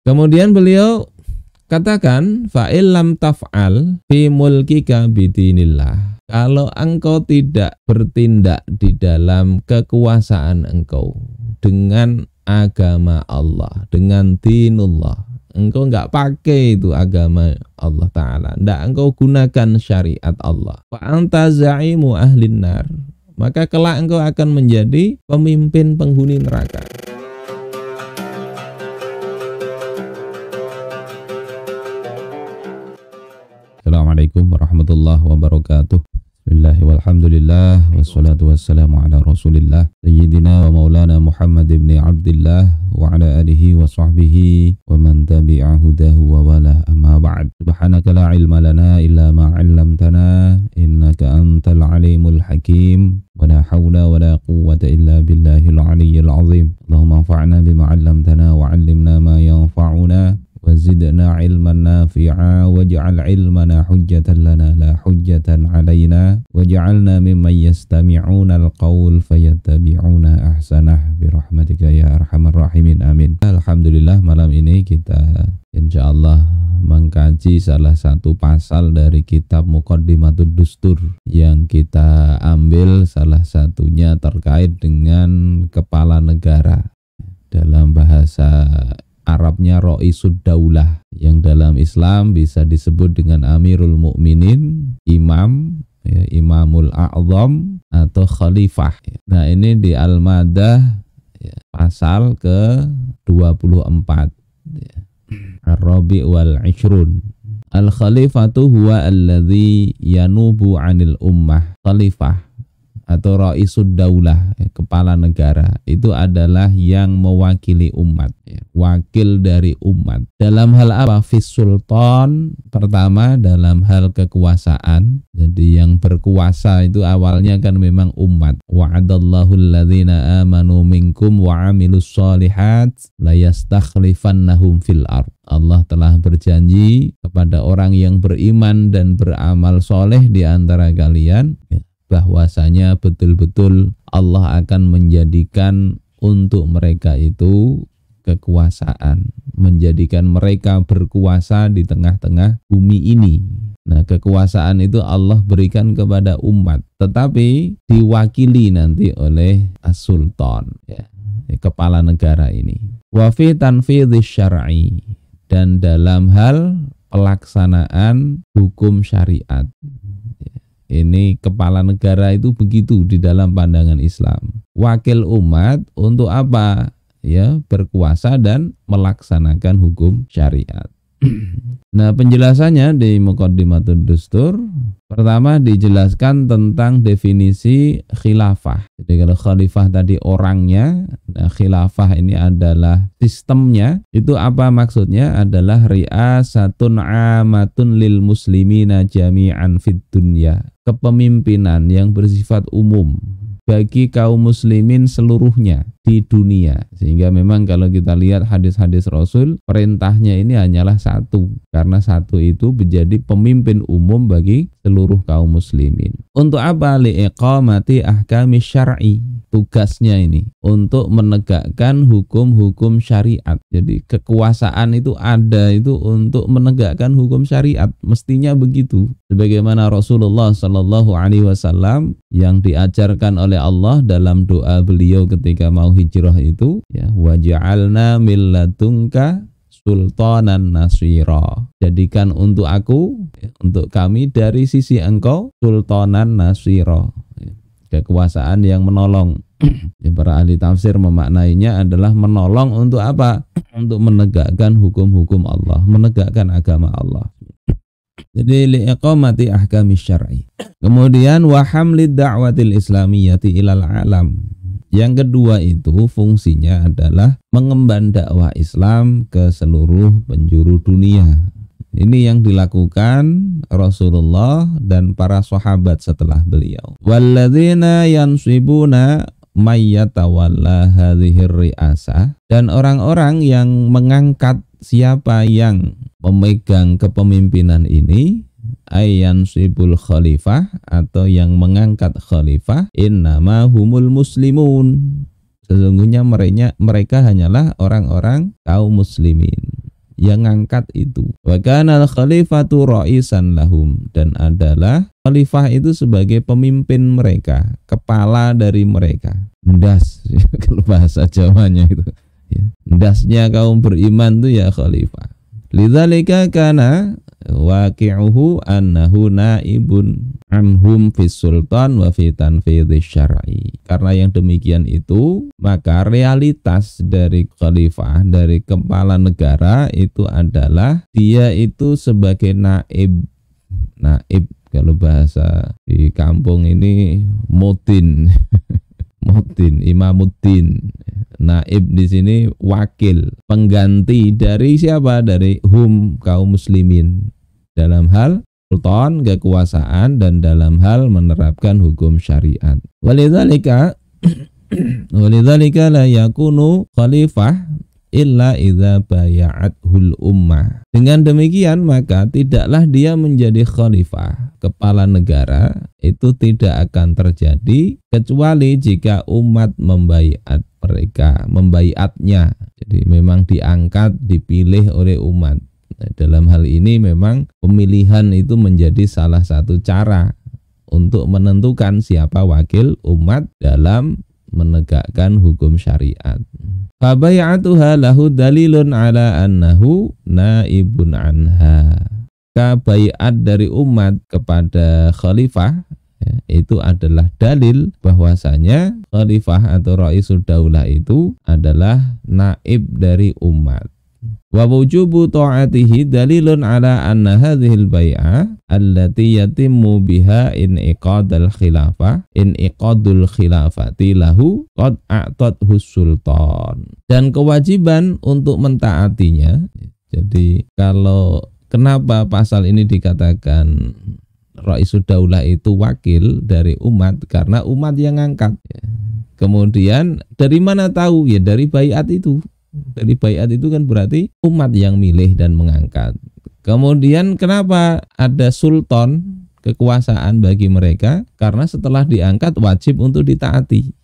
Kemudian beliau katakan, fa'il lam taf'al fi mulkika bidinillah. Kalau engkau tidak bertindak di dalam kekuasaan engkau dengan agama Allah, dengan dinullah, engkau enggak pakai itu agama Allah Ta'ala, enggak engkau gunakan syariat Allah, fa anta za'imu ahlin nar, maka kelak engkau akan menjadi pemimpin penghuni neraka. Assalamualaikum warahmatullahi wabarakatuh. Bismillah walhamdulillah wassalatu wassalamu ala rasulillah sayyidina wa maulana Muhammad ibn Abdillah wa ala alihi wa sahbihi wa man tabi'a hudahu wa wala, amma ba'd. Subhanaka la ilma lana illa ma 'allamtana innaka antal alimul hakim wa la hawla wa la quwwata illa billahil aliyyil azim. Allahumma anfa'na bima 'allamtana wa 'allimna ma yanfa'una وزدنا علما نافعا واجعل علمنا حجة لنا لا حجة علينا واجعلنا ممن يستمعون القول فيتبعون أحسنه برحمتك يا أرحم الراحمين آمين. Alhamdulillah, malam ini kita insyaallah mengkaji salah satu pasal dari kitab Muqaddimatud Dustur yang kita ambil salah satunya terkait dengan kepala negara. Dalam bahasa Arabnya Raisud Daulah, yang dalam Islam bisa disebut dengan Amirul Mukminin, imam, ya, Imamul A'zam atau Khalifah. Nah, ini di Al-Maidah ya, pasal ke-24 ya. Ar-Rabi' wal Ishrun. Al-Khalifatu huwa alladhi yanubu 'anil ummah. Khalifah atau Raisud Daulah, kepala negara, itu adalah yang mewakili umat, wakil dari umat. Dalam hal apa? Fis sultan, pertama dalam hal kekuasaan. Jadi yang berkuasa itu awalnya kan memang umat. Wa'adallahu alladhina amanu minkum wa 'amilus shalihat la yastakhlifannahum fil ardh. Allah telah berjanji kepada orang yang beriman dan beramal soleh di antara kalian, bahwasanya betul-betul Allah akan menjadikan untuk mereka itu kekuasaan, menjadikan mereka berkuasa di tengah-tengah bumi ini. Nah, kekuasaan itu Allah berikan kepada umat, tetapi diwakili nanti oleh as-sultan, ya, kepala negara ini. Wa fi tanfidhish syar'i, dan dalam hal pelaksanaan hukum syariat. Ini kepala negara itu begitu di dalam pandangan Islam. Wakil umat untuk apa? Ya, berkuasa dan melaksanakan hukum syariat. Nah, penjelasannya di Muqaddimatud Dustur, pertama dijelaskan tentang definisi khilafah. Jadi kalau khalifah tadi orangnya, nah khilafah ini adalah sistemnya. Itu apa maksudnya? Adalah ri'asatun 'amatun lil muslimina jami'an fid dunya. Kepemimpinan yang bersifat umum bagi kaum muslimin seluruhnya di dunia. Sehingga memang kalau kita lihat hadis-hadis Rasul, perintahnya ini hanyalah satu, karena satu itu menjadi pemimpin umum bagi seluruh kaum muslimin. Untuk apa? Li'iqamati ahkami syar'i. Tugasnya ini untuk menegakkan hukum-hukum syariat. Jadi kekuasaan itu ada itu untuk menegakkan hukum syariat, mestinya begitu. Sebagaimana Rasulullah Shallallahu Alaihi Wasallam yang diajarkan oleh Allah dalam doa beliau ketika mau hijrah itu, ya, waj'alna min ladunka sultanan nasira. Jadikan untuk aku, ya, untuk kami dari sisi engkau sultanan nasira, ya, kekuasaan yang menolong. Ya, para ahli tafsir memaknainya adalah menolong untuk apa? Untuk menegakkan hukum-hukum Allah, menegakkan agama Allah. Jadi li'iqamati ahkami syar'i. Kemudian wa hamlid da'watil islamiyyati ilal alam. Yang kedua itu fungsinya adalah mengemban dakwah Islam ke seluruh penjuru dunia. Ini yang dilakukan Rasulullah dan para sahabat setelah beliau. Walladzina yansibuna mayyatawalla hadhir ri'asah, dan orang-orang yang mengangkat siapa yang memegang kepemimpinan ini, ayyansibul khalifah, atau yang mengangkat khalifah, innama humul muslimun, sesungguhnya mereka hanyalah orang-orang kaum muslimin. yang ngangkat itu. Wa kana al-khalifatu ra'isan lahum, dan adalah khalifah itu sebagai pemimpin mereka, kepala dari mereka. Ndas kalau bahasa Jawanya itu. Ya. Ndasnya kaum beriman itu ya khalifah. Lidzalika kana waqi'uhu annahu naibun anhum fis sultan wa fi tanfidhi syar'i. Karena yang demikian itu, maka realitas dari khalifah, dari kepala negara itu adalah dia itu sebagai naib. Naib kalau bahasa di kampung ini mutin. Mutin, imamuddin. Naib di sini wakil, pengganti dari siapa? Dari kaum muslimin dalam hal sultan, kekuasaan, dan dalam hal menerapkan hukum syariat. Walidzalika la yakunu khalifah illa idza baya'athul ummah. Dengan demikian maka tidaklah dia menjadi khalifah, kepala negara, itu tidak akan terjadi kecuali jika umat membaiat mereka, membaiatnya. Jadi memang diangkat, dipilih oleh umat. Nah, dalam hal ini memang pemilihan itu menjadi salah satu cara untuk menentukan siapa wakil umat dalam menegakkan hukum syariat. Fabay'atuha lahu dalilun ala annahu naibun anha. Baiat dari umat kepada khalifah ya, itu adalah dalil bahwasanya khalifah atau ra'isul daulah itu adalah naib dari umat. Wa wujubu ta'atihi dalilun ala anna hadhil bai'ah allati yatimmu biha inqadul khilafati lahu qad a'tadhu sultan. Dan kewajiban untuk mentaatinya. Jadi kalau kenapa pasal ini dikatakan ra'isul daulah itu wakil dari umat, karena umat yang ngangkat. Kemudian dari mana tahu? Ya dari baiat itu. Dari baiat itu kan berarti umat yang milih dan mengangkat. Kemudian kenapa ada sultan, kekuasaan bagi mereka? Karena setelah diangkat wajib untuk ditaati.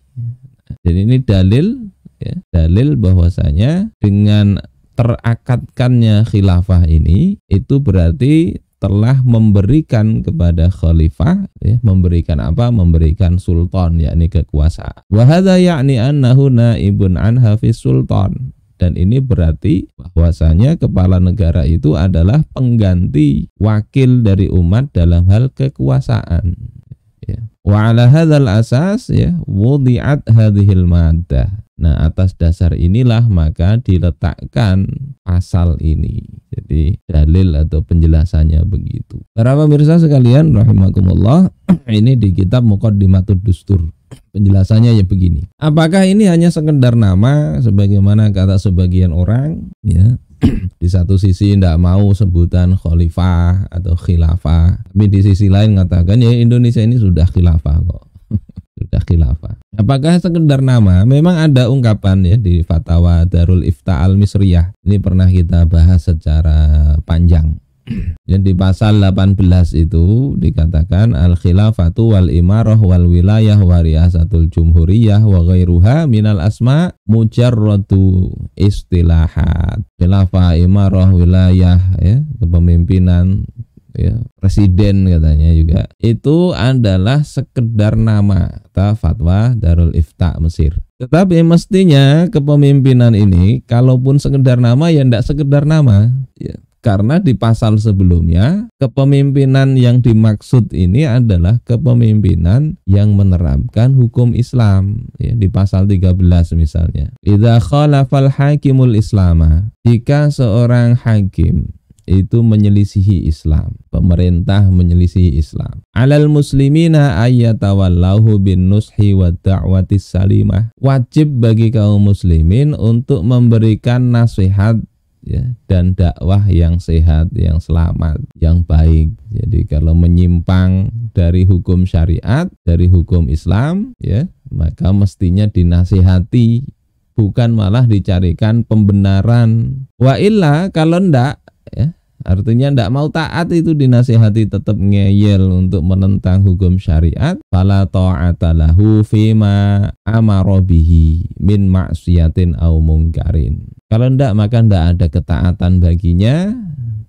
Jadi ini dalil ya, dalil bahwasanya dengan terakatkannya khilafah ini itu berarti telah memberikan kepada khalifah ya, memberikan apa? Memberikan sultan, yakni kekuasaan. Wa hadza ya'ni annahu naibun anha fis sultan. Dan ini berarti bahwasanya kepala negara itu adalah pengganti wakil dari umat dalam hal kekuasaan. Ya. Wa ala hadzal asas ya wudi'at hadhil maddah. Nah, atas dasar inilah maka diletakkan pasal ini. Jadi dalil atau penjelasannya begitu. Para pemirsa sekalian rahimakumullah, ini di kitab Muqaddimatud Dustur. Penjelasannya ya begini. Apakah ini hanya sekedar nama sebagaimana kata sebagian orang ya? Di satu sisi tidak mau sebutan khalifah atau khilafah, tapi di sisi lain mengatakan ya Indonesia ini sudah khilafah kok. Sudah khilafah. Apakah sekedar nama? Memang ada ungkapan ya di Fatwa Darul Ifta Al-Misriyah. Ini pernah kita bahas secara panjang. Jadi di pasal 18 itu dikatakan al-khilafatu wal imarah wal wilayah wa riasatul jumhuriyah wa ghairuha minal asma mujarradu istilahat. Khilafah, imarah, wilayah ya, kepemimpinan ya, presiden katanya juga. Itu adalah sekedar nama, kata Fatwa Darul Ifta Mesir. Tetapi mestinya kepemimpinan ini kalaupun sekedar nama ya tidak sekedar nama ya. Karena di pasal sebelumnya kepemimpinan yang dimaksud ini adalah kepemimpinan yang menerapkan hukum Islam ya, di pasal 13 misalnya. Idza khalafal hakimul islama, jika seorang hakim itu menyelisihi Islam, pemerintah menyelisihi Islam. Alal muslimina ayyatawallahu bin nushi wa da'watis salimah. Wajib bagi kaum muslimin untuk memberikan nasihat ya, dan dakwah yang sehat, yang selamat, yang baik. Jadi kalau menyimpang dari hukum syariat, dari hukum Islam ya, maka mestinya dinasihati, bukan malah dicarikan pembenaran. Wa illa kalau ndak ya, Artinya tidak mau taat itu dinasihati tetap ngeyel untuk menentang hukum syariat. Fala ta'ata lahu fima amara bihi min maksiatin au mungkarin. Kalau tidak maka tidak ada ketaatan baginya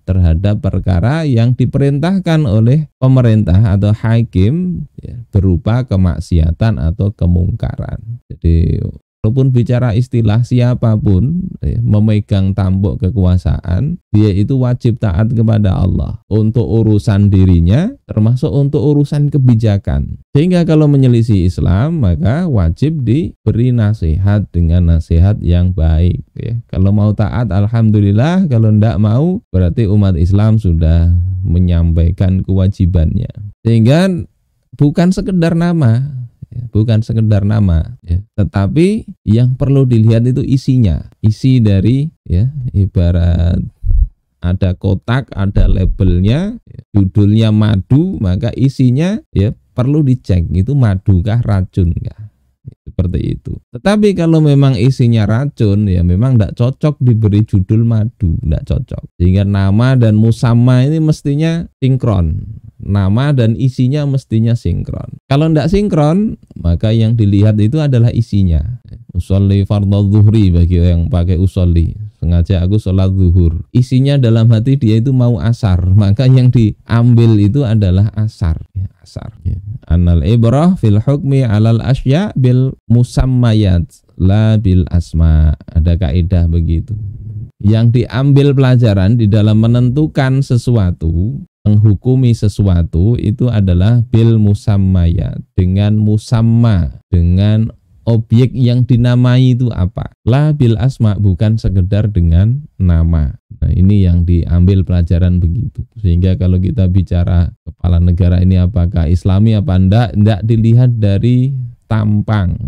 terhadap perkara yang diperintahkan oleh pemerintah atau hakim ya, berupa kemaksiatan atau kemungkaran. Jadi walaupun bicara istilah siapapun ya, memegang tampuk kekuasaan, dia itu wajib taat kepada Allah untuk urusan dirinya termasuk untuk urusan kebijakan. Sehingga kalau menyelisih Islam maka wajib diberi nasihat dengan nasihat yang baik ya. Kalau mau taat alhamdulillah, kalau tidak mau berarti umat Islam sudah menyampaikan kewajibannya. Sehingga bukan sekedar nama, ya, tetapi yang perlu dilihat itu isinya, isi dari ya, ibarat ada kotak, ada labelnya, judulnya madu, maka isinya ya perlu dicek itu madukah racunkah, seperti itu. Tetapi kalau memang isinya racun ya memang tidak cocok diberi judul madu, tidak cocok. Sehingga nama dan musamma ini mestinya sinkron. Nama dan isinya mestinya sinkron. Kalau tidak sinkron, maka yang dilihat itu adalah isinya. Usolli fardhu zuhri bagi yang pakai usolli. Sengaja aku sholat zuhur. Isinya dalam hati dia itu mau asar, maka yang diambil itu adalah asar. Ya, asar. Ya. Annal ibrah fil hukmi alal asya bil musammayat la bil asma. Ada kaidah begitu. Yang diambil pelajaran di dalam menentukan sesuatu, menghukumi sesuatu itu adalah bil musammayat, dengan musamma, dengan objek yang dinamai itu apa. La bil asma, bukan sekedar dengan nama. Nah, ini yang diambil pelajaran begitu. Sehingga kalau kita bicara kepala negara ini apakah Islami apa enggak dilihat dari tampang,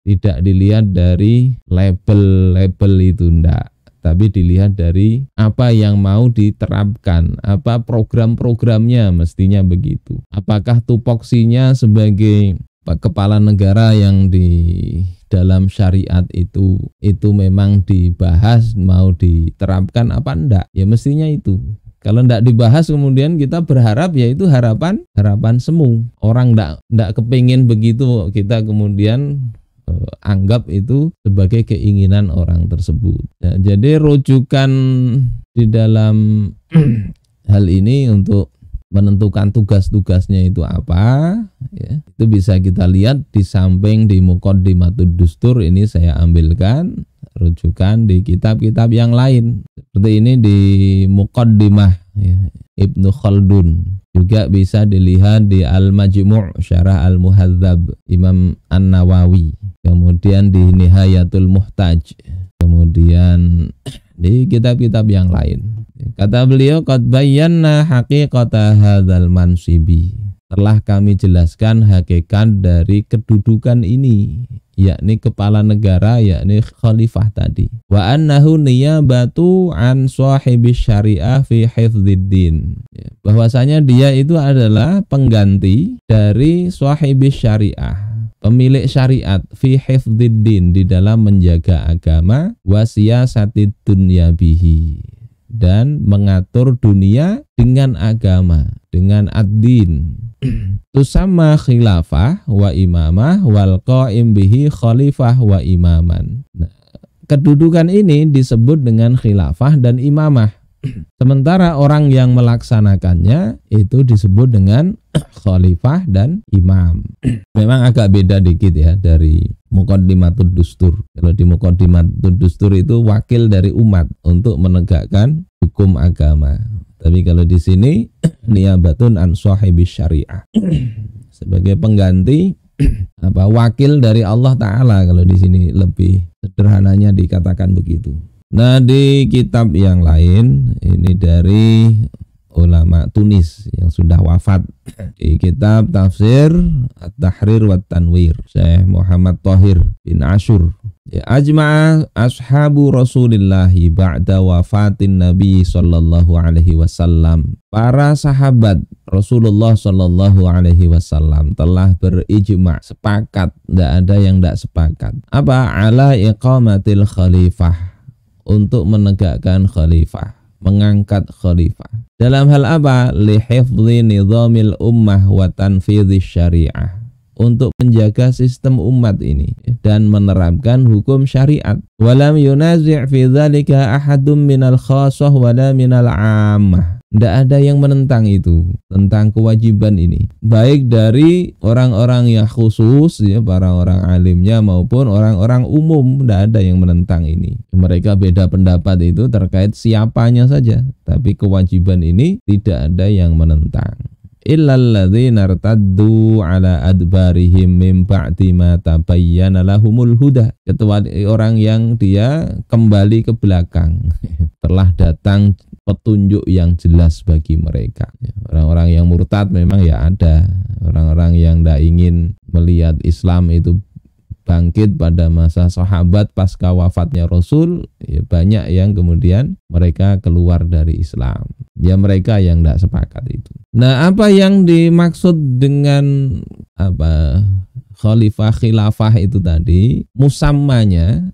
tidak dilihat dari label-label itu enggak. Tapi dilihat dari apa yang mau diterapkan, apa program-programnya, mestinya begitu. Apakah tupoksinya sebagai kepala negara yang di dalam syariat itu memang dibahas, mau diterapkan apa enggak? Ya mestinya itu. Kalau enggak dibahas kemudian kita berharap ya itu harapan semu. Orang enggak kepingin begitu, kita kemudian anggap itu sebagai keinginan orang tersebut. Ya, jadi rujukan di dalam hal ini untuk menentukan tugas-tugasnya itu apa, ya, itu bisa kita lihat di samping di Muqaddimatud Dustur ini saya ambilkan rujukan di kitab-kitab yang lain. Seperti ini di Muqaddimah ya, Ibnu Khaldun. Juga bisa dilihat di Al-Majmu' Syarah Al-Muhadzab Imam An-Nawawi. Kemudian di Nihayatul Muhtaj. Kemudian di kitab-kitab yang lain. Kata beliau, qad bayyana haqiqata hadzal mansibi. Telah kami jelaskan hakikat dari kedudukan ini, yakni kepala negara, yakni khalifah tadi. Wa annahu niyabatu an sahibis syariah fi hifdziddin. Bahwasanya dia itu adalah pengganti dari sahibis syariah, pemilik syariat, fi hifdziddin, di dalam menjaga agama, wa siyasatid dunya bihi, dan mengatur dunia dengan agama, dengan ad-din. Tusamma khilafah wa imamah wal qaim bihi khalifah wa imaman. Nah, kedudukan ini disebut dengan khilafah dan imamah. Sementara orang yang melaksanakannya itu disebut dengan khalifah dan imam. Memang agak beda dikit ya dari Muqaddimatud Dustur. Kalau di Muqaddimatud Dustur itu wakil dari umat untuk menegakkan hukum agama. Tapi kalau di sini niyabatun an sahibis syariah. Sebagai pengganti wakil dari Allah Ta'ala, kalau di sini lebih sederhananya dikatakan begitu. Nah, di kitab yang lain ini dari ulama Tunis yang sudah wafat, di kitab Tafsir At-Tahrir wa Tanwir Syekh Muhammad Thahir bin Ashur, ajma'a ashabu Rasulillahi ba'da wafatin Nabi sallallahu alaihi wasallam. Para sahabat Rasulullah sallallahu alaihi wasallam telah berijma', sepakat, tidak ada yang tidak sepakat. Apa? Ala iqamatil khalifah, untuk menegakkan khalifah, mengangkat khalifah. Dalam hal apa? Lihifdzi nizamil ummah wa tanfidzi syariah. Untuk menjaga sistem umat ini dan menerapkan hukum syariat. Walam yunazi' fi dzalika ahadum minal khassah wala minal 'ammah. Tidak ada yang menentang itu, tentang kewajiban ini. Baik dari orang-orang yang khusus, ya, para orang alimnya maupun orang-orang umum, tidak ada yang menentang ini. Mereka beda pendapat itu terkait siapanya saja, tapi kewajiban ini tidak ada yang menentang. Illal ladzina irtaddu ala adbarihim min ba'di ma tabayyana lahumul huda. Kecuali orang yang dia kembali ke belakang, telah datang petunjuk yang jelas bagi mereka. Orang-orang yang murtad memang ya ada. Orang-orang yang tidak ingin melihat Islam itu bangkit pada masa sahabat pasca wafatnya Rasul, ya banyak yang kemudian mereka keluar dari Islam. Ya mereka yang tidak sepakat itu. Nah, apa yang dimaksud dengan khalifah khilafah itu tadi, musammanya,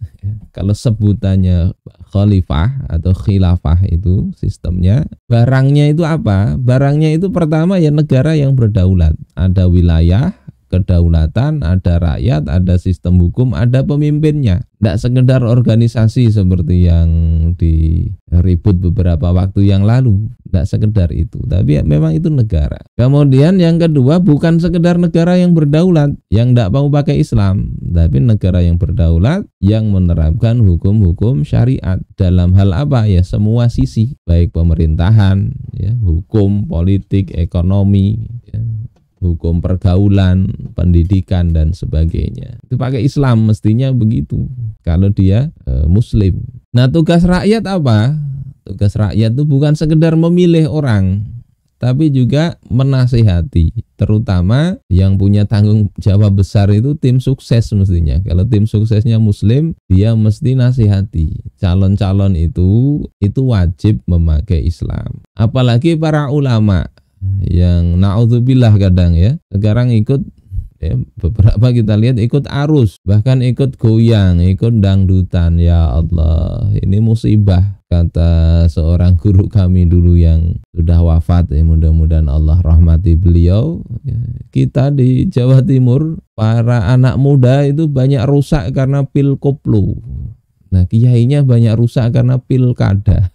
kalau sebutannya khalifah atau khilafah itu sistemnya, barangnya itu apa? Barangnya itu pertama ya negara yang berdaulat, ada wilayah kedaulatan, ada rakyat, ada sistem hukum, ada pemimpinnya. Tidak sekedar organisasi seperti yang diribut beberapa waktu yang lalu. Tidak sekedar itu, tapi memang itu negara. Kemudian yang kedua, bukan sekedar negara yang berdaulat, yang tidak mau pakai Islam, tapi negara yang berdaulat, yang menerapkan hukum-hukum syariat. Dalam hal apa? Ya semua sisi, baik pemerintahan, ya, hukum, politik, ekonomi, ya, hukum pergaulan, pendidikan dan sebagainya. Itu pakai Islam mestinya begitu kalau dia muslim. Nah, tugas rakyat apa? Tugas rakyat itu bukan sekedar memilih orang, tapi juga menasihati. Terutama yang punya tanggung jawab besar itu tim sukses mestinya. Kalau tim suksesnya muslim, dia mesti nasihati. Calon-calon itu wajib memakai Islam. Apalagi para ulama yang na'udzubillah kadang ya sekarang ikut, ya, beberapa kita lihat ikut arus, bahkan ikut goyang, ikut dangdutan. Ya Allah, ini musibah, kata seorang guru kami dulu yang sudah wafat, ya, mudah-mudahan Allah rahmati beliau. Ya, kita di Jawa Timur, para anak muda itu banyak rusak karena pil koplo. Nah, kiainya banyak rusak karena pilkada.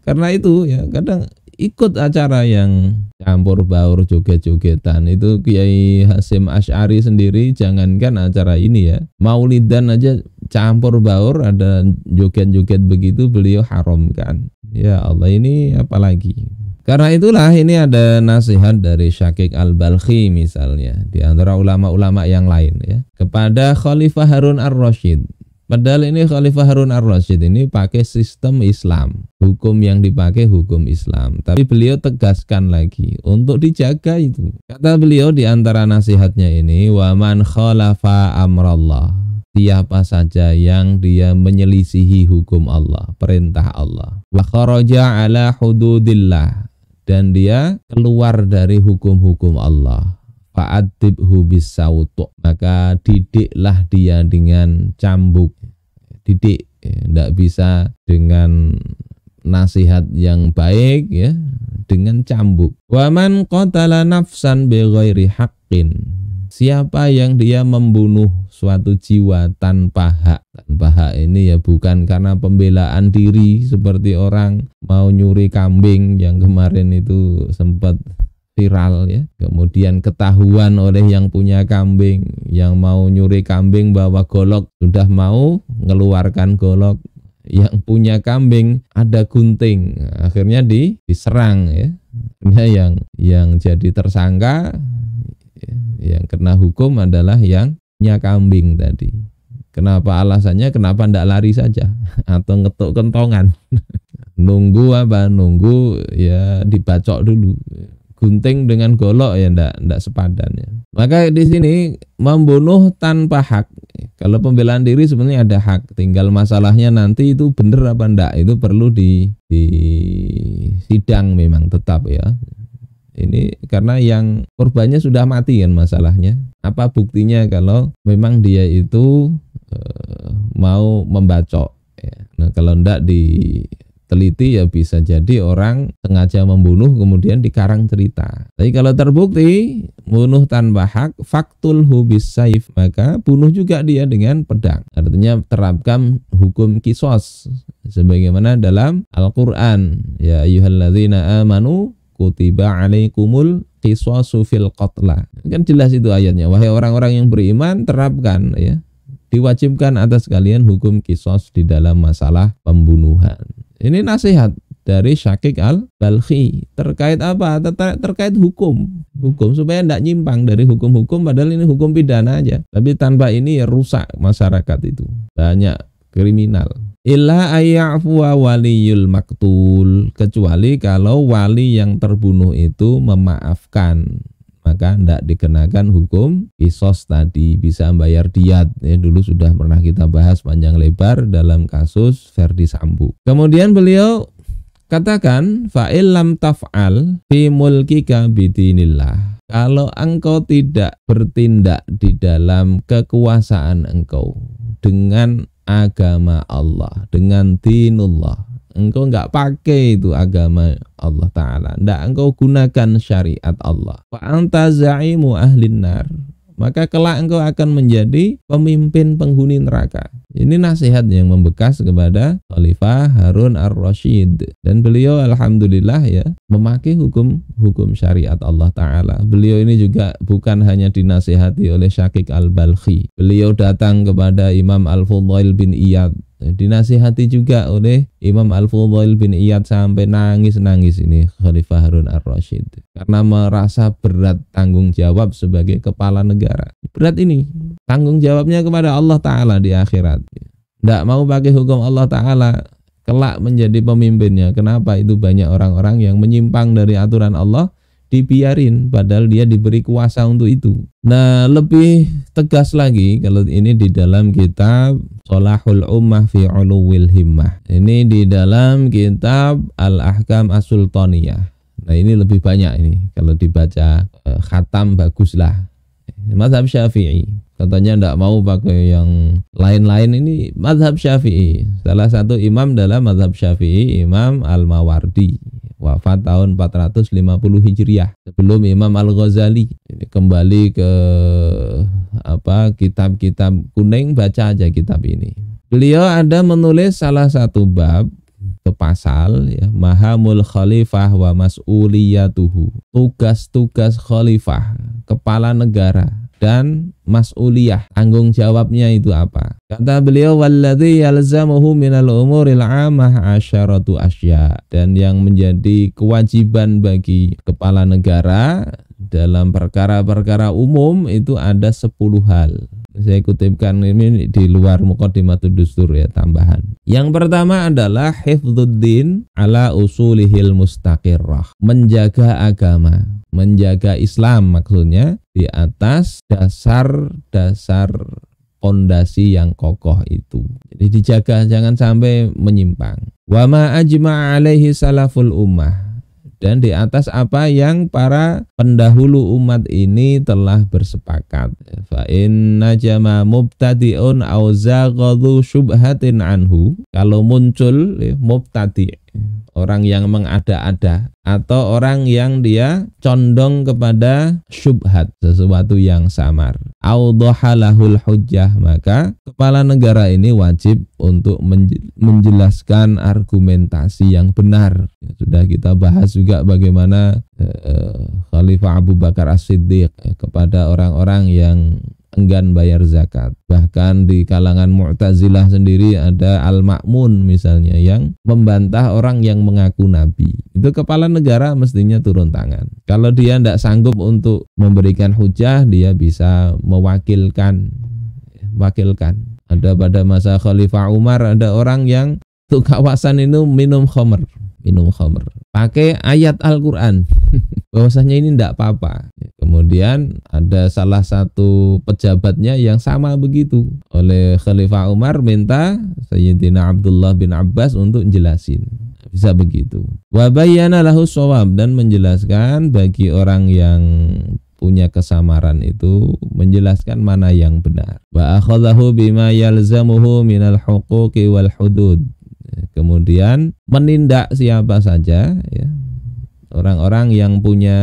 Karena itu ya kadang ikut acara yang campur baur joget-jogetan. Itu Kiai Hasyim Asy'ari sendiri, jangankan acara ini ya, maulidan aja campur baur, ada joget-joget begitu, beliau haramkan. Ya Allah, ini apalagi. Karena itulah ini ada nasihat dari Syakik Al-Balkhi misalnya, di antara ulama-ulama yang lain ya, kepada Khalifah Harun Ar-Rasyid. Padahal ini Khalifah Harun Ar-Rasyid ini pakai sistem Islam, hukum yang dipakai hukum Islam, tapi beliau tegaskan lagi untuk dijaga itu. Kata beliau di antara nasihatnya ini, wa man khalafa amrallah, siapa saja yang dia menyelisihi hukum Allah, perintah Allah, wa kharaja ala hududillah, dan dia keluar dari hukum-hukum Allah, fa'adibhu bisautu, maka didiklah dia dengan cambuk. Didik, tidak bisa dengan nasihat yang baik ya, dengan cambuk. Wa man qatala nafsan bighairi haqqin, siapa yang dia membunuh suatu jiwa tanpa hak. Tanpa hak ini ya bukan karena pembelaan diri seperti orang mau nyuri kambing yang kemarin itu sempat viral ya, kemudian ketahuan oleh yang punya kambing, yang mau nyuri kambing bawa golok, sudah mau ngeluarkan golok, yang punya kambing ada gunting, akhirnya diserang ya. Akhirnya yang jadi tersangka, yang kena hukum adalah yang punya kambing tadi. Kenapa alasannya? Kenapa ndak lari saja atau ngetuk kentongan? Nunggu ya dibacok dulu. Gunting dengan golok ya ndak sepadan ya. Maka di sini membunuh tanpa hak. Kalau pembelaan diri sebenarnya ada hak, tinggal masalahnya nanti itu benar apa ndak, itu perlu di sidang memang tetap ya. Ini karena yang korbannya sudah mati kan masalahnya. Apa buktinya kalau memang dia itu mau membacok ya. Nah, kalau ndak teliti ya bisa jadi orang sengaja membunuh kemudian dikarang cerita. Tapi kalau terbukti bunuh tanpa hak, faktulhu bisaif, maka bunuh juga dia dengan pedang. Artinya terapkan hukum kisos sebagaimana dalam Al-Qur'an, ya ayyuhalladzina amanu kutiba alaikumul qisasu fil qatla. Kan jelas itu ayatnya, wahai orang-orang yang beriman terapkan ya, diwajibkan atas kalian hukum kisos di dalam masalah pembunuhan. Ini nasihat dari Syakik al-Balkhi terkait apa? Terkait hukum supaya tidak nyimpang dari hukum-hukum, padahal ini hukum pidana aja. Tapi tanpa ini ya rusak masyarakat itu, banyak kriminal. Illa ayyafuwa waliyul maktul, kecuali kalau wali yang terbunuh itu memaafkan, maka tidak dikenakan hukum kisos tadi, bisa membayar diat. Ya, dulu sudah pernah kita bahas panjang lebar dalam kasus Verdi Sambo. Kemudian beliau katakan fa'il lam taf'al fi mulkika bidinillah, kalau engkau tidak bertindak di dalam kekuasaan engkau dengan agama Allah, dengan dinullah, engkau enggak pakai itu agama Allah Ta'ala, enggak engkau gunakan syariat Allah, fa anta za'imu ahlin nar, maka kelak engkau akan menjadi pemimpin penghuni neraka. Ini nasihat yang membekas kepada Khalifah Harun ar-Rasyid, dan beliau alhamdulillah ya memakai hukum syariat Allah Ta'ala. Beliau ini juga bukan hanya dinasihati oleh Syakik al-Balkhi, beliau datang kepada Imam Al-Fudail bin Iyad, dinasihati juga oleh Imam Al-Fudail bin Iyad sampai nangis-nangis ini Khalifah Harun ar-Rasyid, karena merasa berat tanggung jawab sebagai kepala negara. Berat ini tanggung jawabnya kepada Allah Ta'ala di akhirat. Tidak mau pakai hukum Allah Ta'ala, kelak menjadi pemimpinnya. Kenapa? Itu banyak orang-orang yang menyimpang dari aturan Allah, dibiarin padahal dia diberi kuasa untuk itu. Nah, lebih tegas lagi kalau ini di dalam kitab Sholahul Ummah fi Uluwil Himmah. Ini di dalam kitab Al-Ahkam As-Sultaniyah. Nah, ini lebih banyak ini kalau dibaca khatam baguslah. Mazhab Syafi'i, katanya tidak mau pakai yang lain-lain, ini mazhab Syafi'i. Salah satu imam dalam mazhab Syafi'i, Imam Al-Mawardi, wafat tahun 450 Hijriah, sebelum Imam Al-Ghazali. Ini kembali ke kitab-kitab kuning, baca aja kitab ini. Beliau ada menulis salah satu bab ke pasal ya, Mahamul Khalifah wa mas'uliyatuhu, tugas-tugas khalifah, kepala negara, dan mas'uliyah, tanggung jawabnya itu apa. Kata beliau, walladzi yalzamuhu minal umuril 'ammah asyaratu asya, dan yang menjadi kewajiban bagi kepala negara dalam perkara-perkara umum itu ada 10 hal. Saya kutipkan ini di luar Muqaddimatud Dustur ya, tambahan. Yang pertama adalah hifdzuddin ala usulihil mustaqirrah, menjaga agama, menjaga Islam maksudnya di atas dasar-dasar pondasi yang kokoh itu. Jadi dijaga, jangan sampai menyimpang. Wa ma ajma'a alaihi salaful ummah, dan di atas apa yang para pendahulu umat ini telah bersepakat. Fa inna jama mubtadi'un aw zaghadhu syubhatin anhu, kalau muncul mubtadi', orang yang mengada-ada atau orang yang dia condong kepada syubhat, sesuatu yang samar, awdaha lahul hujjah, maka kepala negara ini wajib untuk menjelaskan argumentasi yang benar. Sudah kita bahas juga bagaimana Khalifah Abu Bakar As-Siddiq kepada orang-orang yang enggan bayar zakat. Bahkan di kalangan Mu'tazilah sendiri ada Al-Ma'mun misalnya yang membantah orang yang mengaku nabi. Itu kepala negara mestinya turun tangan. Kalau dia tidak sanggup untuk memberikan hujah, dia bisa mewakilkan. Ada pada masa Khalifah Umar ada orang yang untuk kawasan itu minum khamr, pakai ayat Al-Quran. Bahwasanya ini tidak apa-apa. Kemudian ada salah satu pejabatnya yang sama begitu. Oleh Khalifah Umar minta Sayyidina Abdullah bin Abbas untuk jelasin. Bisa begitu. Wa bayyana lahu shawab, dan menjelaskan bagi orang yang punya kesamaran itu, menjelaskan mana yang benar. Wa akhadhahu bima yalzamuhu minal huquqi wal hudud, Kemudian menindak siapa saja, ya, orang-orang yang punya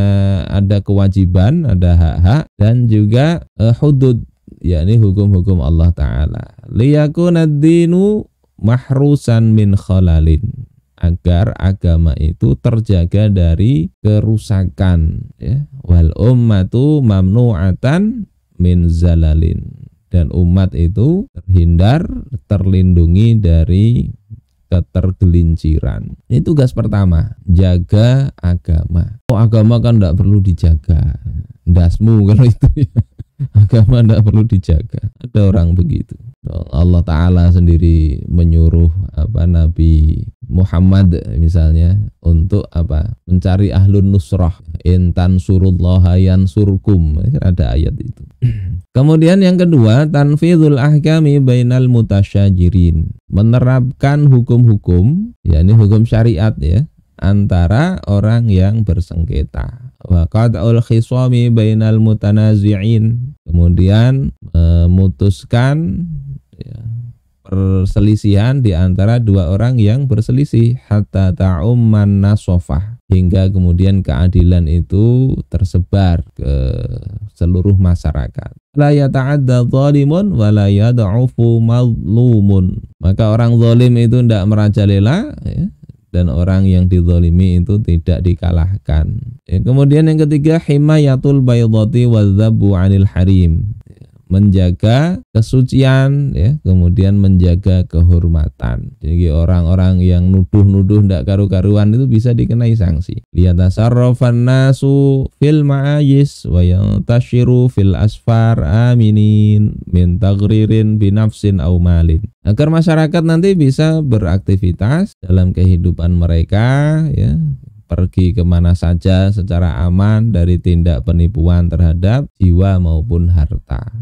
ada kewajiban, ada hak-hak, dan juga hudud, yakni hukum-hukum Allah Ta'ala. Liyakunad dinu mahrusan min khalalin, agar agama itu terjaga dari kerusakan, ya. Wal ummatu mamnu'atan min zalalin, dan umat itu terlindungi dari ketergelinciran. Ini tugas pertama, jaga agama. Oh, agama kan tidak perlu dijaga, dasmu kalau itu ya. Agama tidak perlu dijaga. Ada orang begitu. Allah Ta'ala sendiri menyuruh Nabi Muhammad misalnya untuk mencari ahlun nusrah, intan surullaha yansurkum, ada ayat itu. Kemudian yang kedua, tanfidul ahkami bainal mutasyajirin, menerapkan hukum-hukum, yakni hukum syariat, ya, antara orang yang bersengketa. Wa qad'ul khisami bainal mutanazi'in, kemudian memutuskan, ya, perselisihan di antara dua orang yang berselisih, hatta ta'umman nasofah, hingga kemudian keadilan itu tersebar ke seluruh masyarakat. La yata'adda zalimun wa la yad'ufu mazlumun, maka orang zalim itu tidak merajalela, ya, dan orang yang dizalimi itu tidak dikalahkan. Ya, kemudian yang ketiga, himayatul baydati wadzabu 'anil harim, menjaga kesucian, ya, kemudian menjaga kehormatan. Jadi orang-orang yang nuduh-nuduh ndak karu-karuan itu bisa dikenai sanksi. Liyatasarrafan nasu fil ma'ayis wa yantashiru fil asfar aminin min taghririn binafsin aw malin, agar masyarakat nanti bisa beraktivitas dalam kehidupan mereka, ya, pergi kemana saja secara aman dari tindak penipuan terhadap jiwa maupun harta.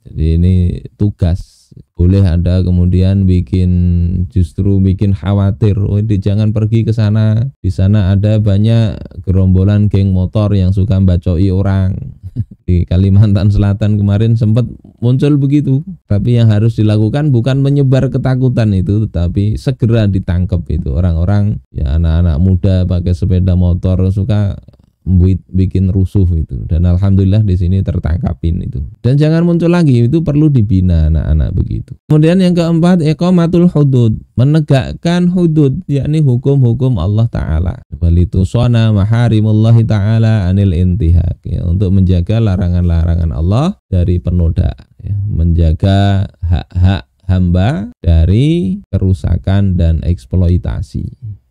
Jadi ini tugas. Boleh ada kemudian justru bikin khawatir, oh jangan pergi ke sana, di sana ada banyak gerombolan geng motor yang suka bacoi orang. Di Kalimantan Selatan kemarin sempat muncul begitu. Tapi yang harus dilakukan bukan menyebar ketakutan itu, tetapi segera ditangkap itu orang-orang, ya, anak-anak muda pakai sepeda motor suka bikin rusuh itu, dan alhamdulillah di sini tertangkapin itu, dan jangan muncul lagi. Itu perlu dibina anak-anak begitu. Kemudian yang keempat, iqamatul hudud, menegakkan hudud, yakni hukum-hukum Allah Ta'ala. Walitusona maharimullahi ta'ala anil intihak, ya, untuk menjaga larangan-larangan Allah dari penodaan, ya, menjaga hak-hak hamba dari kerusakan dan eksploitasi.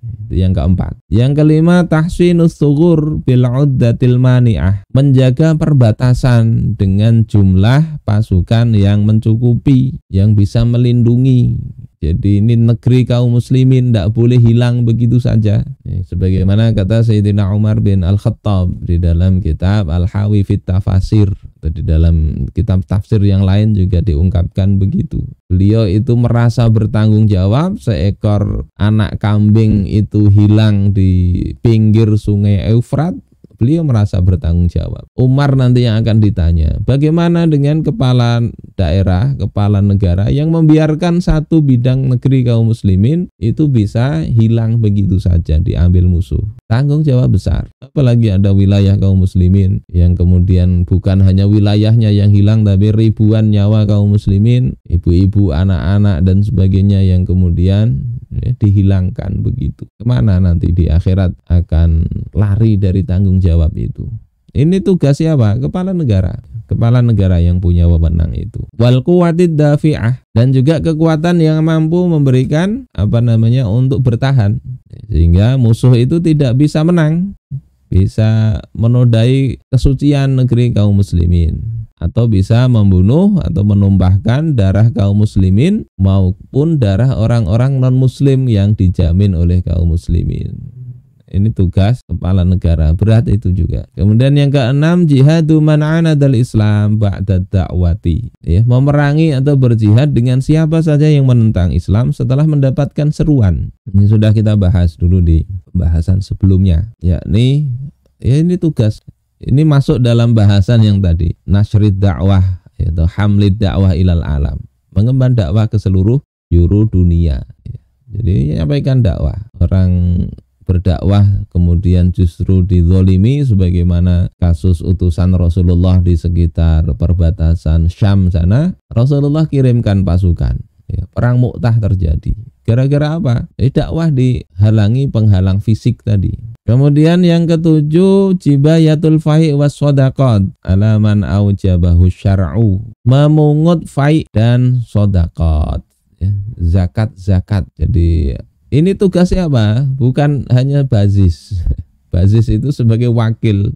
Itu yang keempat. Yang kelima, tahsinus thughur bil uddatil mani'ah, menjaga perbatasan dengan jumlah pasukan yang mencukupi, yang bisa melindungi. Jadi ini negeri kaum muslimin tidak boleh hilang begitu saja. Sebagaimana kata Sayyidina Umar bin Al-Khattab di dalam kitab Al-Hawi fit Tafasir, atau di dalam kitab tafsir yang lain juga diungkapkan begitu. Beliau itu merasa bertanggung jawab seekor anak kambing itu hilang di pinggir sungai Eufrat. Beliau merasa bertanggung jawab. Umar nanti yang akan ditanya, bagaimana dengan kepala daerah, kepala negara yang membiarkan satu bidang negeri kaum muslimin itu bisa hilang begitu saja, diambil musuh. Tanggung jawab besar. Apalagi ada wilayah kaum muslimin yang kemudian bukan hanya wilayahnya yang hilang, tapi ribuan nyawa kaum muslimin, ibu-ibu, anak-anak dan sebagainya yang kemudian, ya, dihilangkan begitu. Kemana nanti di akhirat akan lari dari tanggung jawab itu. Ini tugas siapa? Kepala negara. Kepala negara yang punya wewenang itu. Wal quwatid dafi'ah, dan juga kekuatan yang mampu memberikan untuk bertahan, sehingga musuh itu tidak bisa menang, bisa menodai kesucian negeri kaum muslimin, atau bisa membunuh atau menumpahkan darah kaum muslimin maupun darah orang-orang non-muslim yang dijamin oleh kaum muslimin. Ini tugas kepala negara, berat itu juga. Kemudian yang keenam, jihadu man anadal Islam ba'da da'wati, ya, memerangi atau berjihad dengan siapa saja yang menentang Islam setelah mendapatkan seruan. Ini sudah kita bahas dulu di pembahasan sebelumnya, yakni, ya, ini tugas. Ini masuk dalam bahasan yang tadi, nasyrid dakwah, yaitu hamlid dakwah ilal alam, mengemban dakwah ke seluruh juru dunia. Jadi nyampaikan dakwah. Orang berdakwah kemudian justru dizolimi sebagaimana kasus utusan Rasulullah di sekitar perbatasan Syam sana. Rasulullah kirimkan pasukan. Ya, perang Mu'tah terjadi. Gara-gara apa? Dakwah dihalangi penghalang fisik tadi. Kemudian yang ketujuh, jibayatul fai' was shadaqat ala man aujabahu syar'u. Memungut fai' dan shadaqat. Ya, zakat. Jadi ini tugasnya apa? Bukan hanya bazis. Bazis itu sebagai wakil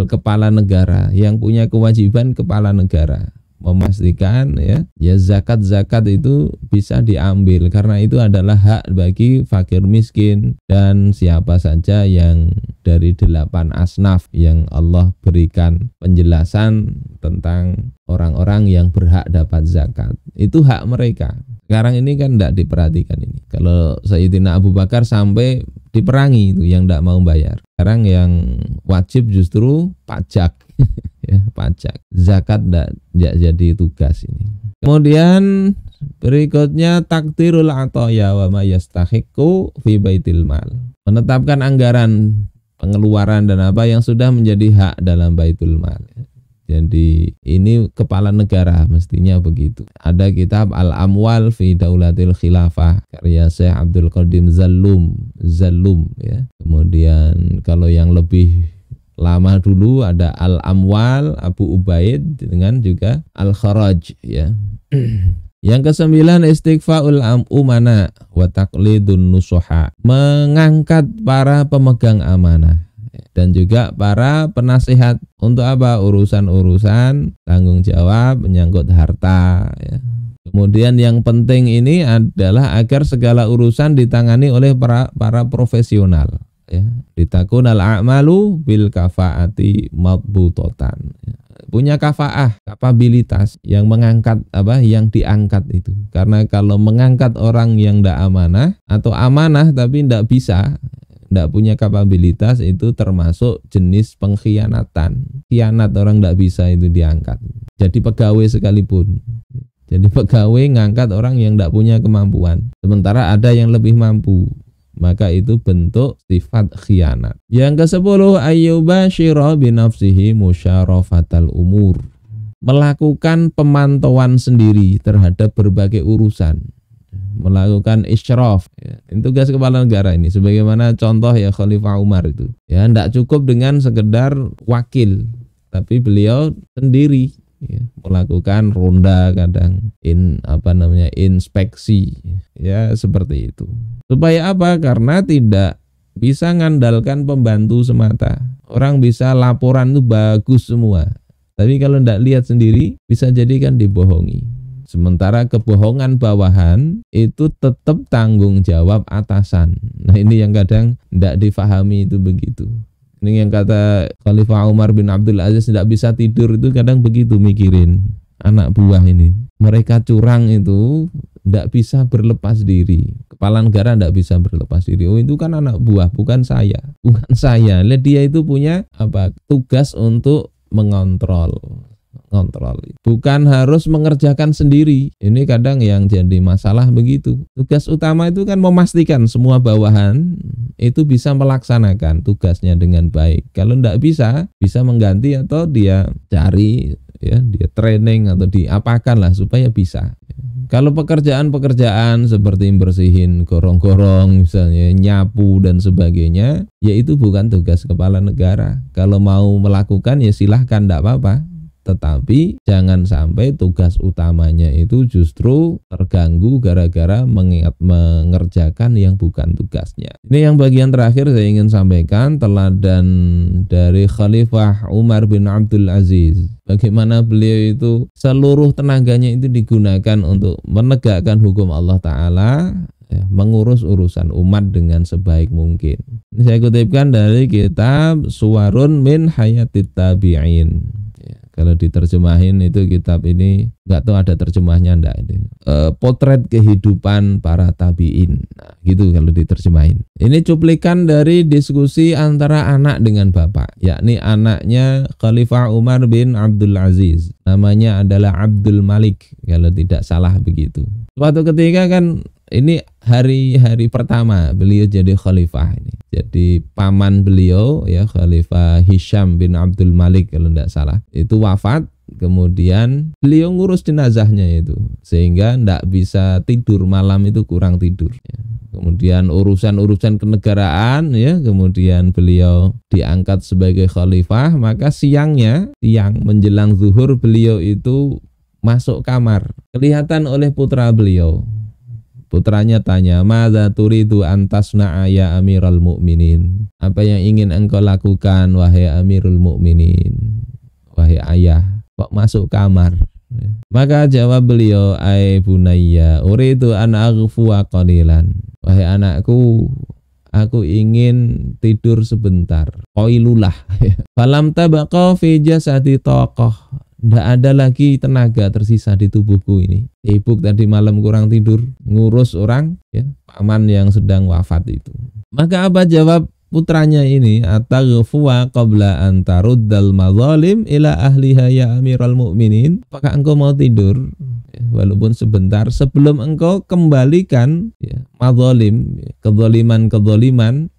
kepala negara yang punya kewajiban kepala negara. Memastikan ya zakat itu bisa diambil karena itu adalah hak bagi fakir miskin dan siapa saja yang dari 8 asnaf yang Allah berikan penjelasan tentang orang-orang yang berhak dapat zakat. Itu hak mereka. Sekarang ini kan tidak diperhatikan ini. Kalau Sayyidina Abu Bakar sampai diperangi itu yang tidak mau bayar. Sekarang yang wajib justru pajak. Ya, pajak. Zakat tidak jadi tugas ini. Kemudian berikutnya takdirul ataya wa ma yastahiqu fi baitil mal. Menetapkan anggaran pengeluaran dan apa yang sudah menjadi hak dalam baitul mal. Jadi ini kepala negara mestinya begitu. Ada kitab Al-Amwal fi Daulatil Khilafah karya Syekh Abdul Qadim Zallum ya. Kemudian kalau yang lebih lama dulu ada Al-Amwal Abu Ubaid dengan juga Al-Kharaj ya. Yang ke-9 istighfaul umana wa taqlidun nusuha. Mengangkat para pemegang amanah dan juga para penasihat untuk apa? Urusan-urusan tanggung jawab menyangkut harta ya. Kemudian yang penting ini adalah agar segala urusan ditangani oleh para profesional ya. Ditakun al-a'malu bil kafaati madbutotan ya. Punya kafaah, kapabilitas yang mengangkat apa yang diangkat itu. Karena kalau mengangkat orang yang tidak amanah atau amanah tapi tidak bisa, tidak punya kapabilitas, itu termasuk jenis pengkhianatan. Khianat, orang tidak bisa itu diangkat. Jadi pegawai sekalipun. Jadi pegawai ngangkat orang yang tidak punya kemampuan. Sementara ada yang lebih mampu. Maka itu bentuk sifat khianat. Yang ke-10 ayyubashira binafsihi musyarafatal umur. Melakukan pemantauan sendiri terhadap berbagai urusan. Melakukan isyraf ya. Ini tugas kepala negara ini. Sebagaimana contoh ya Khalifah Umar itu. Ya tidak cukup dengan sekedar wakil, tapi beliau sendiri ya, melakukan ronda kadang inspeksi ya seperti itu. Supaya apa? Karena tidak bisa ngandalkan pembantu semata. Orang bisa laporan itu bagus semua, tapi kalau tidak lihat sendiri bisa jadi kan dibohongi. Sementara kebohongan bawahan itu tetap tanggung jawab atasan. Nah ini yang kadang tidak difahami itu begitu. Ini yang kata Khalifah Umar bin Abdul Aziz, tidak bisa tidur itu kadang begitu mikirin anak buah ini. Mereka curang itu tidak bisa berlepas diri. Kepala negara tidak bisa berlepas diri. Oh itu kan anak buah, bukan saya. Bukan saya. Dia itu punya tugas untuk mengontrol. Bukan harus mengerjakan sendiri. Ini kadang yang jadi masalah begitu. Tugas utama itu kan memastikan semua bawahan itu bisa melaksanakan tugasnya dengan baik. Kalau tidak bisa mengganti atau dia cari ya, dia training atau diapakan lah supaya bisa. Kalau pekerjaan seperti bersihin gorong-gorong misalnya, nyapu dan sebagainya, ya itu bukan tugas kepala negara. Kalau mau melakukan ya silahkan, tidak apa-apa. Tetapi jangan sampai tugas utamanya itu justru terganggu gara-gara mengerjakan yang bukan tugasnya. Ini yang bagian terakhir saya ingin sampaikan, teladan dari Khalifah Umar bin Abdul Aziz. Bagaimana beliau itu seluruh tenaganya itu digunakan untuk menegakkan hukum Allah Ta'ala, ya, mengurus urusan umat dengan sebaik mungkin. Ini saya kutipkan dari kitab Suwarun min Hayatit Tabi'in. Kalau diterjemahin itu kitab ini, nggak tahu ada terjemahnya enggak ini. Potret kehidupan para tabi'in. Nah, gitu kalau diterjemahin. Ini cuplikan dari diskusi antara anak dengan bapak, yakni anaknya Khalifah Umar bin Abdul Aziz. Namanya adalah Abdul Malik kalau tidak salah begitu. Suatu ketika kan ini hari pertama beliau jadi khalifah ini. Jadi paman beliau ya Khalifah Hisham bin Abdul Malik kalau tidak salah itu wafat. Kemudian beliau ngurus jenazahnya itu sehingga tidak bisa tidur malam itu kurang tidur. Kemudian urusan-urusan kenegaraan ya, kemudian beliau diangkat sebagai khalifah, maka siang menjelang zuhur beliau itu masuk kamar. Kelihatan oleh putra beliau. Putranya tanya, "Madza turidu an tasna'a ya Amirul Mukminin?" Apa yang ingin engkau lakukan wahai Amirul Mukminin? Wahai ayah, kok masuk kamar? Maka jawab beliau, "Ai bunayya, uridu an aghfuwa qalilan." Wahai anakku, aku ingin tidur sebentar. Qailulah. Falam tabaqa fi jasadi taqah. Tidak ada lagi tenaga tersisa di tubuhku ini. Sibuk tadi malam kurang tidur, ngurus orang ya, paman yang sedang wafat itu. Maka apa jawab putranya ini? Ataghfuwa qabla an taruddal mazalim ila ahliha ya Amirul Mukminin. Apakah engkau mau tidur walaupun sebentar sebelum engkau kembalikan ya, mazalim, kezaliman,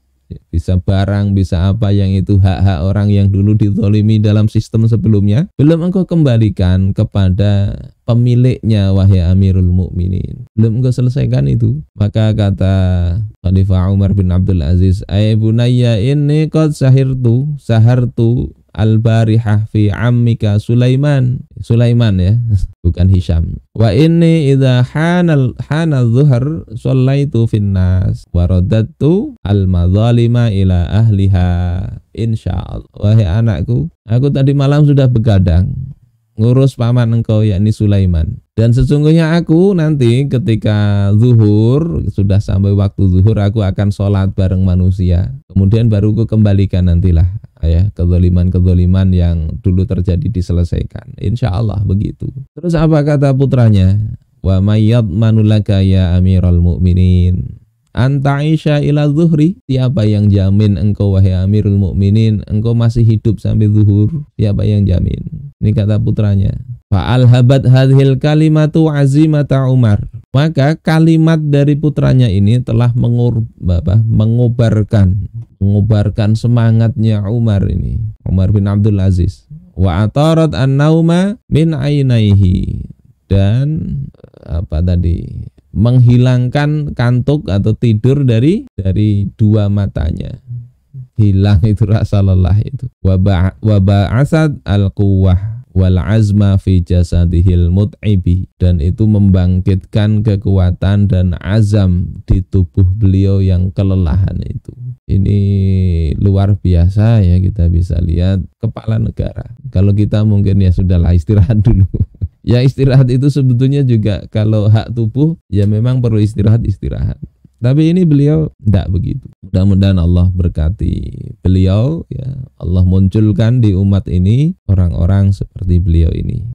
bisa barang, bisa apa yang itu hak-hak orang yang dulu dizalimi dalam sistem sebelumnya, belum engkau kembalikan kepada pemiliknya wahai Amirul Mukminin, belum engkau selesaikan itu. Maka kata Khalifah Umar bin Abdul Aziz, "Ay bunayya inni qad sahartu al-barihah fi ammika Sulaiman ya, bukan Hisham. Wa inni idza hana dhuhr shallaitu fin nas wa raddatu al-madzalima ila ahliha insyaallah." Wahai anakku, aku tadi malam sudah begadang ngurus paman engkau yakni Sulaiman. Dan sesungguhnya aku nanti ketika zuhur, sudah sampai waktu zuhur, aku akan sholat bareng manusia. Kemudian baru ku kembalikan nantilah ya kezaliman yang dulu terjadi diselesaikan. Insya Allah begitu. Terus apa kata putranya? Wa mayyadmanu laka ya Amirul Mukminin anta isya ila zuhri. Siapa yang jamin engkau wahai Amirul Mukminin engkau masih hidup sampai zuhur? Siapa yang jamin? Ini kata putranya. Fa'alhabat hadhil kalimatu azimata Umar. Maka kalimat dari putranya ini telah mengobarkan semangatnya Umar ini, Umar bin Abdul Aziz. Wa atarat an-nauma min ainaihi, dan menghilangkan kantuk atau tidur dari dua matanya. Hilang itu rasa lelah itu. Wa ba'asad al-quwwah wal azma fi jasadihil mut'ibi, dan itu membangkitkan kekuatan dan azam di tubuh beliau yang kelelahan itu. Ini luar biasa ya, kita bisa lihat kepala negara. Kalau kita mungkin ya sudahlah istirahat dulu. Ya istirahat itu sebetulnya juga kalau hak tubuh ya memang perlu istirahat. Tapi ini beliau tidak begitu. Mudah-mudahan Allah berkati beliau ya. Allah munculkan di umat ini orang-orang seperti beliau ini.